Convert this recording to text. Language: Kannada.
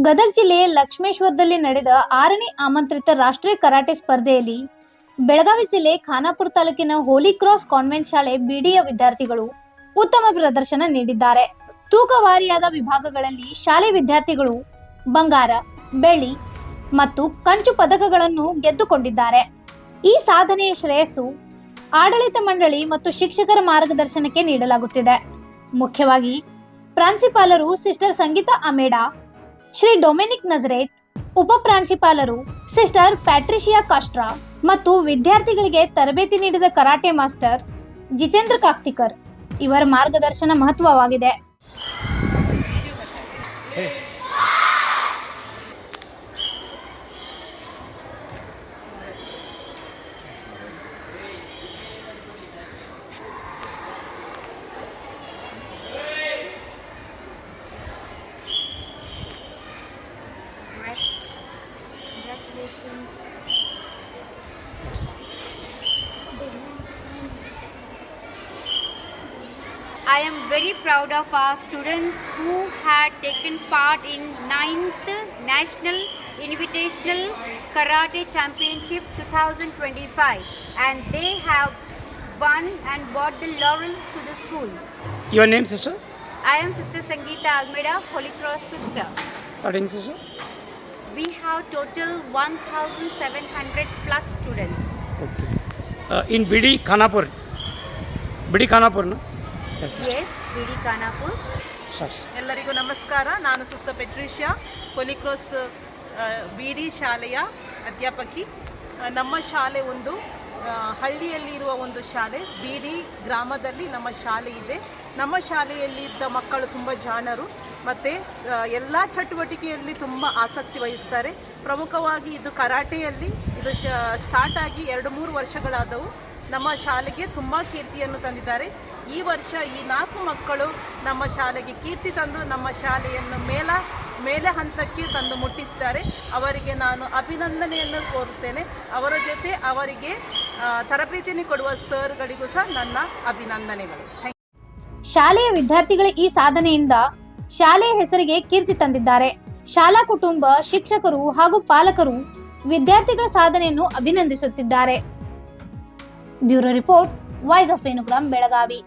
ಗದಗ ಜಿಲ್ಲೆ ಲಕ್ಷ್ಮೇಶ್ವರದಲ್ಲಿ ನಡೆದ 6ನೇ ಆಮಂತ್ರಿತ ರಾಷ್ಟ್ರೀಯ ಕರಾಟೆ ಸ್ಪರ್ಧೆಯಲ್ಲಿ ಬೆಳಗಾವಿ ಜಿಲ್ಲೆ ಖಾನಾಪುರ ತಾಲೂಕಿನ ಹೋಲಿ ಕ್ರಾಸ್ ಕಾನ್ವೆಂಟ್ ಶಾಲೆ ಬಿಡಿಯ ವಿದ್ಯಾರ್ಥಿಗಳು ಉತ್ತಮ ಪ್ರದರ್ಶನ ನೀಡಿದ್ದಾರೆ. ತೂಕವಾರಿಯಾದ ವಿಭಾಗಗಳಲ್ಲಿ ಶಾಲೆ ವಿದ್ಯಾರ್ಥಿಗಳು ಬಂಗಾರ, ಬೆಳ್ಳಿ ಮತ್ತು ಕಂಚು ಪದಕಗಳನ್ನು ಗೆದ್ದುಕೊಂಡಿದ್ದಾರೆ. ಈ ಸಾಧನೆಯ ಶ್ರೇಯಸ್ಸು ಆಡಳಿತ ಮಂಡಳಿ ಮತ್ತು ಶಿಕ್ಷಕರ ಮಾರ್ಗದರ್ಶನಕ್ಕೆ ನೀಡಲಾಗುತ್ತಿದೆ. ಮುಖ್ಯವಾಗಿ ಪ್ರಾಂಶುಪಾಲರು ಸಿಸ್ಟರ್ ಸಂಗೀತಾ ಅಮೇಡಾ, ಶ್ರೀ ಡೊಮಿನಿಕ್ ನಜರೇತ್, ಉಪ ಪ್ರಾಂಶುಪಾಲರು ಸಿಸ್ಟರ್ ಪ್ಯಾಟ್ರಿಷಿಯಾ ಕಾಸ್ಟ್ರಾ ಮತ್ತು ವಿದ್ಯಾರ್ಥಿಗಳಿಗೆ ತರಬೇತಿ ನೀಡಿದ ಕರಾಟೆ ಮಾಸ್ಟರ್ ಜಿತೇಂದ್ರ ಕಾಕ್ತಿಕರ್ ಇವರ ಮಾರ್ಗದರ್ಶನ ಮಹತ್ವವಾಗಿದೆ. Congratulations. I am very proud of our students who had taken part in 9th National Invitational Karate Championship 2025 and they have won and brought the laurels to the school. Your name, sister? I am Sister Sangeeta Almeida, Holy Cross sister. Starting, sister? We have total 1,700 plus students. Okay. In BD Khanapur, no? Yes, sister. Yes, BD Khanapur. Starts. ಎಲ್ಲರಿಗೂ ನಮಸ್ಕಾರ. ನಾನು ಸಿಸ್ಟರ್ ಪೆಟ್ರಿಷಿಯಾ, ಹೋಲಿ ಕ್ರಾಸ್ ಬಿಡಿ ಶಾಲೆಯ ಅಧ್ಯಾಪಕಿ. ನಮ್ಮ ಶಾಲೆ ಒಂದು ಹಳ್ಳಿಯಲ್ಲಿರುವ ಒಂದು ಶಾಲೆ. ಬಿಡಿ ಗ್ರಾಮದಲ್ಲಿ ನಮ್ಮ ಶಾಲೆ ಇದೆ. ನಮ್ಮ ಶಾಲೆಯಲ್ಲಿದ್ದ ಮಕ್ಕಳು ತುಂಬ ಜಾಣರು ಮತ್ತು ಎಲ್ಲ ಚಟುವಟಿಕೆಯಲ್ಲಿ ತುಂಬ ಆಸಕ್ತಿ ವಹಿಸ್ತಾರೆ. ಪ್ರಮುಖವಾಗಿ ಇದು ಕರಾಟೆಯಲ್ಲಿ ಇದು ಸ್ಟಾರ್ಟ್ ಆಗಿ 2-3 ವರ್ಷಗಳಾದವು. ನಮ್ಮ ಶಾಲೆಗೆ ತುಂಬ ಕೀರ್ತಿಯನ್ನು ತಂದಿದ್ದಾರೆ. ಈ ವರ್ಷ ಈ 4 ಮಕ್ಕಳು ನಮ್ಮ ಶಾಲೆಗೆ ಕೀರ್ತಿ ತಂದು ನಮ್ಮ ಶಾಲೆಯನ್ನು ಮೇಲೆ ಹಂತಕ್ಕೆ ತಂದು ಮುಟ್ಟಿಸಿದ್ದಾರೆ. ಅವರಿಗೆ ನಾನು ಅಭಿನಂದನೆಯನ್ನು ಕೋರುತ್ತೇನೆ. ಅವರ ಜೊತೆ ಅವರಿಗೆ ತರಬೇತಿಯನ್ನು ಕೊಡುವ ಸರ್ಗಳಿಗೂ ಸಹ ನನ್ನ ಅಭಿನಂದನೆಗಳು. ಶಾಲೆಯ ವಿದ್ಯಾರ್ಥಿಗಳ ಈ ಸಾಧನೆಯಿಂದ ಶಾಲೆಯ ಹೆಸರಿಗೆ ಕೀರ್ತಿ ತಂದಿದ್ದಾರೆ. ಶಾಲಾ ಕುಟುಂಬ, ಶಿಕ್ಷಕರು ಹಾಗೂ ಪಾಲಕರು ವಿದ್ಯಾರ್ಥಿಗಳ ಸಾಧನೆಯನ್ನು ಅಭಿನಂದಿಸುತ್ತಿದ್ದಾರೆ. Bureau report, voice of Venugram, Belagavi.